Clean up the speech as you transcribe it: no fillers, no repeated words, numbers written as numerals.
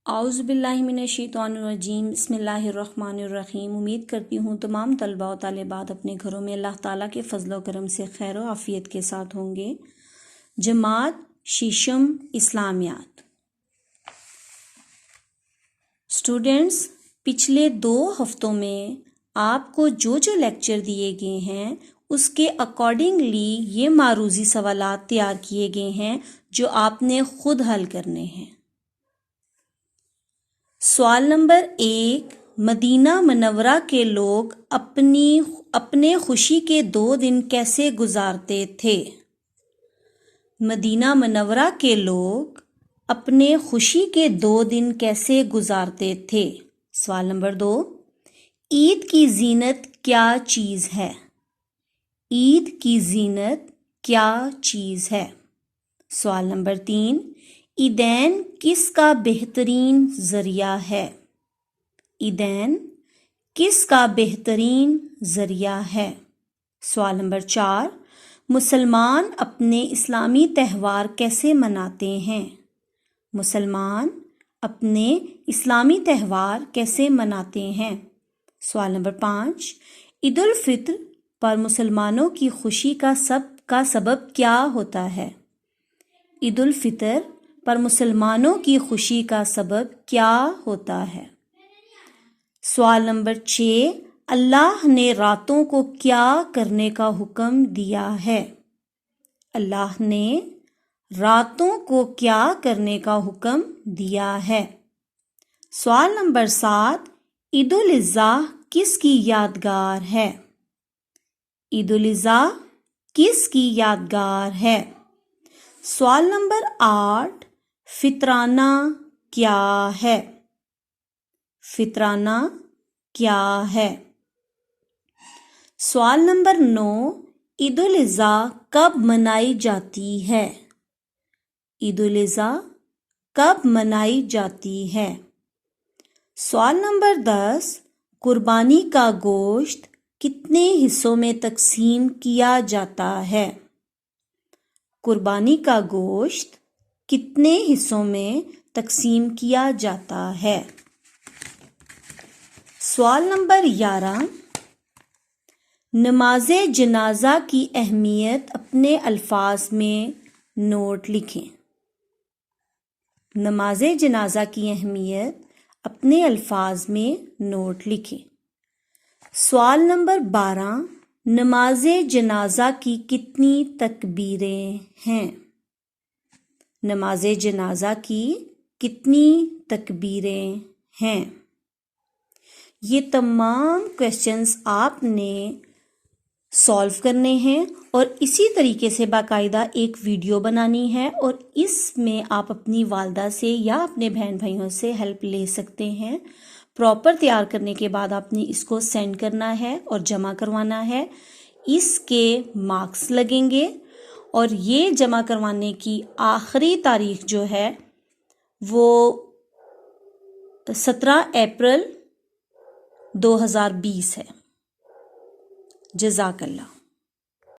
اعوذ باللہ من الشیطان الرجیم بسم اللہ الرحمن الرحیم۔ امید کرتی ہوں تمام طلبہ و طالبات اپنے گھروں میں اللہ تعالیٰ کے فضل و کرم سے خیر و عافیت کے ساتھ ہوں گے۔ جماعت ششم اسلامیات۔ اسٹوڈنٹس، پچھلے 2 ہفتوں میں آپ کو جو لیکچر دیے گئے ہیں اس کے اکارڈنگلی یہ معروضی سوالات تیار کیے گئے ہیں جو آپ نے خود حل کرنے ہیں۔ سوال نمبر 1، مدینہ منورہ کے لوگ اپنے خوشی کے 2 دن کیسے گزارتے تھے؟ مدینہ منورہ کے لوگ اپنے خوشی کے 2 دن کیسے گزارتے تھے؟ سوال نمبر 2، عید کی زینت کیا چیز ہے؟ عید کی زینت کیا چیز ہے؟ سوال نمبر 3، عیدین کس کا بہترین ذریعہ ہے؟ عیدین کس کا بہترین ذریعہ ہے؟ سوال نمبر 4، مسلمان اپنے اسلامی تہوار کیسے مناتے ہیں؟ مسلمان اپنے اسلامی تہوار کیسے مناتے ہیں؟ سوال نمبر 5، عید الفطر پر مسلمانوں کی خوشی کا سبب کیا ہوتا ہے؟ عید الفطر پر مسلمانوں کی خوشی کا سبب کیا ہوتا ہے؟ سوال نمبر 6، اللہ نے راتوں کو کیا کرنے کا حکم دیا ہے؟ اللہ نے راتوں کو کیا کرنے کا حکم دیا ہے؟ سوال نمبر 7، عید الاضحیٰ کس کی یادگار ہے؟ عید الاضحیٰ کس کی یادگار ہے؟ سوال نمبر 8، فطرانہ کیا ہے؟ فطرانہ کیا ہے؟ سوال نمبر 9، عید الاضحیٰ کب منائی جاتی ہے؟ عید الاضحیٰ کب منائی جاتی ہے؟ سوال نمبر 10، قربانی کا گوشت کتنے حصوں میں تقسیم کیا جاتا ہے؟ قربانی کا گوشت کتنے حصوں میں تقسیم کیا جاتا ہے؟ سوال نمبر 11، نماز جنازہ کی اہمیت اپنے الفاظ میں نوٹ لکھیں۔ نماز جنازہ کی اہمیت اپنے الفاظ میں نوٹ لکھیں۔ سوال نمبر 12، نماز جنازہ کی کتنی تکبیریں ہیں؟ نماز جنازہ کی کتنی تکبیریں ہیں؟ یہ تمام کویسچنز آپ نے سالو کرنے ہیں اور اسی طریقے سے باقاعدہ ایک ویڈیو بنانی ہے اور اس میں آپ اپنی والدہ سے یا اپنے بہن بھائیوں سے ہیلپ لے سکتے ہیں۔ پراپر تیار کرنے کے بعد آپ نے اس کو سینڈ کرنا ہے اور جمع کروانا ہے۔ اس کے مارکس لگیں گے اور یہ جمع کروانے کی آخری تاریخ جو ہے وہ 17 اپریل 2020 ہے۔ جزاک اللہ۔